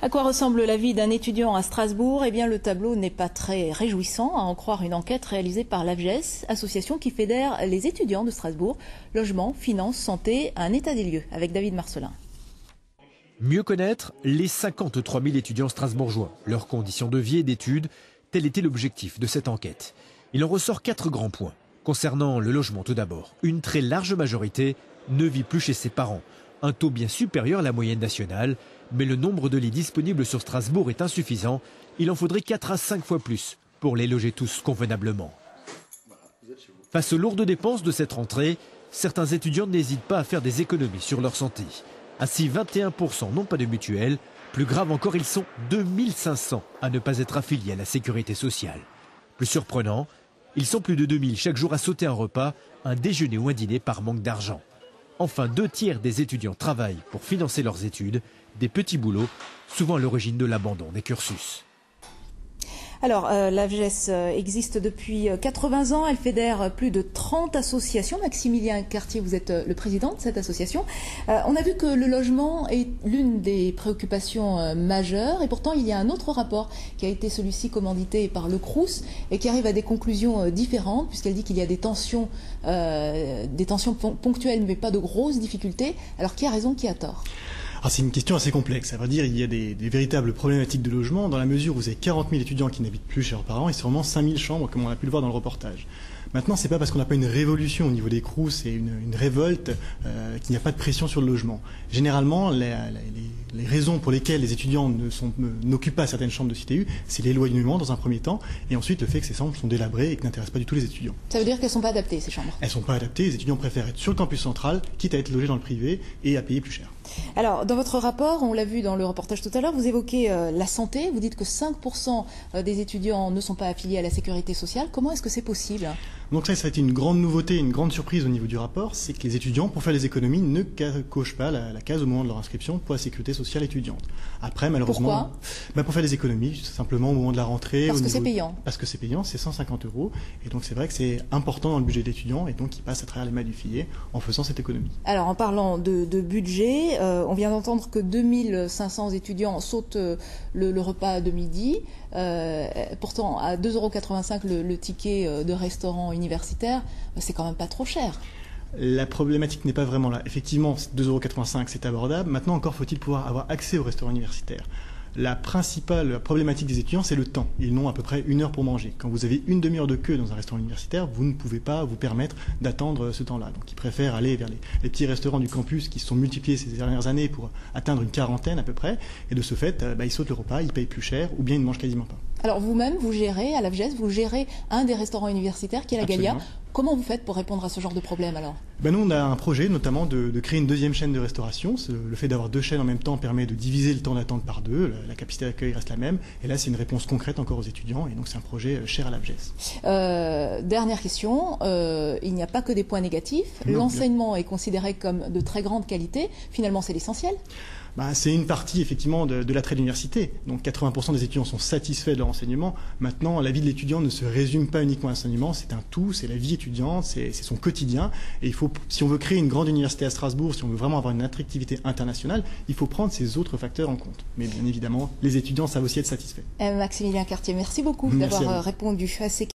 À quoi ressemble la vie d'un étudiant à Strasbourg? Eh bien, le tableau n'est pas très réjouissant, à en croire une enquête réalisée par l'AVGES, association qui fédère les étudiants de Strasbourg. Logement, finances, santé, un état des lieux, avec David Marcelin. Mieux connaître les 53 000 étudiants strasbourgeois, leurs conditions de vie et d'études, tel était l'objectif de cette enquête. Il en ressort 4 grands points. Concernant le logement tout d'abord, une très large majorité ne vit plus chez ses parents. Un taux bien supérieur à la moyenne nationale, mais le nombre de lits disponibles sur Strasbourg est insuffisant. Il en faudrait 4 à 5 fois plus pour les loger tous convenablement. Face aux lourdes dépenses de cette rentrée, certains étudiants n'hésitent pas à faire des économies sur leur santé. Ainsi, 21% n'ont pas de mutuelle. Plus grave encore, ils sont 2500 à ne pas être affiliés à la sécurité sociale. Plus surprenant, ils sont plus de 2000 chaque jour à sauter un repas, un déjeuner ou un dîner par manque d'argent. Enfin, 2/3 des étudiants travaillent pour financer leurs études, des petits boulots, souvent à l'origine de l'abandon des cursus. Alors, l'AVGES existe depuis 80 ans. Elle fédère plus de 30 associations. Maximilien Cartier, vous êtes le président de cette association. On a vu que le logement est l'une des préoccupations majeures. Et pourtant, il y a un autre rapport qui a été celui-ci commandité par le Crous et qui arrive à des conclusions différentes, puisqu'elle dit qu'il y a des tensions ponctuelles, mais pas de grosses difficultés. Alors, qui a raison, qui a tort ? C'est une question assez complexe. À vrai dire, il y a des véritables problématiques de logement dans la mesure où vous avez 40 000 étudiants qui n'habitent plus chez leurs parents et seulement 5 000 chambres, comme on a pu le voir dans le reportage. Maintenant, c'est pas parce qu'on n'a pas une révolution au niveau des Crous et une révolte qu'il n'y a pas de pression sur le logement. Généralement, les raisons pour lesquelles les étudiants n'occupent pas certaines chambres de CTU, c'est l'éloignement dans un premier temps, et ensuite le fait que ces chambres sont délabrées et qui n'intéressent pas du tout les étudiants. Ça veut dire qu'elles ne sont pas adaptées, ces chambres? Elles ne sont pas adaptées, les étudiants préfèrent être sur le campus central, quitte à être logés dans le privé et à payer plus cher. Alors, dans votre rapport, on l'a vu dans le reportage tout à l'heure, vous évoquez la santé, vous dites que 5% des étudiants ne sont pas affiliés à la sécurité sociale. Comment est-ce que c'est possible? Donc ça a été une grande nouveauté, une grande surprise au niveau du rapport, c'est que les étudiants, pour faire les économies, ne cochent pas la case au moment de leur inscription pour la sécurité sociale étudiante. Après, malheureusement... Pourquoi? Pour faire les économies, simplement au moment de la rentrée... Parce que c'est payant. Parce que c'est payant, c'est 150 €. Et donc c'est vrai que c'est important dans le budget d'étudiants, et donc ils passent à travers les mailles du filet en faisant cette économie. Alors en parlant de budget, on vient d'entendre que 2500 étudiants sautent le repas de midi. Pourtant, à 2,85 € le ticket de restaurant universitaire, c'est quand même pas trop cher. La problématique n'est pas vraiment là. Effectivement, 2,85 € c'est abordable. Maintenant, encore faut-il pouvoir avoir accès au restaurant universitaire. La principale problématique des étudiants, c'est le temps. Ils n'ont à peu près 1 heure pour manger. Quand vous avez une demi-heure de queue dans un restaurant universitaire, vous ne pouvez pas vous permettre d'attendre ce temps-là. Donc ils préfèrent aller vers les petits restaurants du campus qui se sont multipliés ces dernières années pour atteindre une quarantaine à peu près. Et de ce fait, ils sautent le repas, ils payent plus cher ou bien ils ne mangent quasiment pas. Alors vous-même, vous gérez à l'AVGES, vous gérez un des restaurants universitaires qui est la Gallia. Comment vous faites pour répondre à ce genre de problème alors? Nous, on a un projet notamment de créer une deuxième chaîne de restauration. Le fait d'avoir 2 chaînes en même temps permet de diviser le temps d'attente par 2. La capacité d'accueil reste la même. Et là, c'est une réponse concrète encore aux étudiants. Et donc, c'est un projet cher à l'AVGES. Dernière question. Il n'y a pas que des points négatifs. L'enseignement est considéré comme de très grande qualité. Finalement, c'est l'essentiel. C'est une partie effectivement de l'attrait de l'université. Donc 80% des étudiants sont satisfaits de leur enseignement. Maintenant, la vie de l'étudiant ne se résume pas uniquement à l'enseignement, c'est un tout, c'est la vie étudiante, c'est son quotidien. Et il faut, si on veut créer une grande université à Strasbourg, si on veut vraiment avoir une attractivité internationale, il faut prendre ces autres facteurs en compte. Mais bien évidemment, les étudiants savent aussi être satisfaits. Maximilien Cartier, merci beaucoup d'avoir répondu à ces questions.